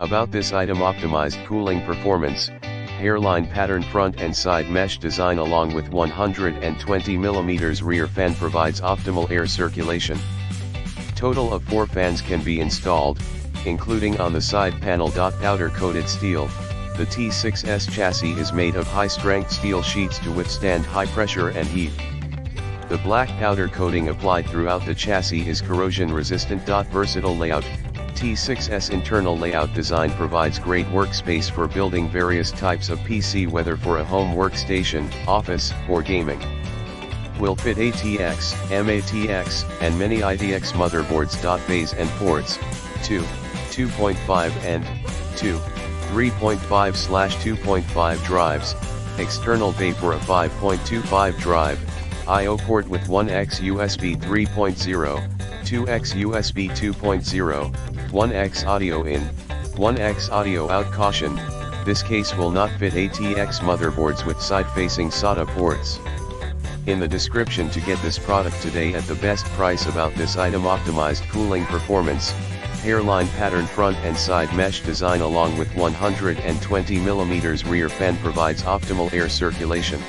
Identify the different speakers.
Speaker 1: About this item: optimized cooling performance, hairline pattern front and side mesh design along with 120mm rear fan provides optimal air circulation. Total of 4 fans can be installed, including on the side panel. Powder coated steel. The T6S chassis is made of high-strength steel sheets to withstand high pressure and heat. The black powder coating applied throughout the chassis is corrosion-resistant. Versatile layout. T6S internal layout design provides great workspace for building various types of PC, whether for a home workstation, office, or gaming. Will fit ATX, mATX, and many ATX motherboards. Bays and ports, 2, 2.5 and 2, 3.5/2.5 drives, external bay for a 5.25 drive, I/O port with 1x USB 3.0, 2x USB 2.0, 1x audio in, 1x audio out. Caution: this case will not fit ATX motherboards with side-facing SATA ports. In the description to get this product today at the best price. About this item: optimized cooling performance, hairline pattern front and side mesh design along with 120mm rear fan provides optimal air circulation.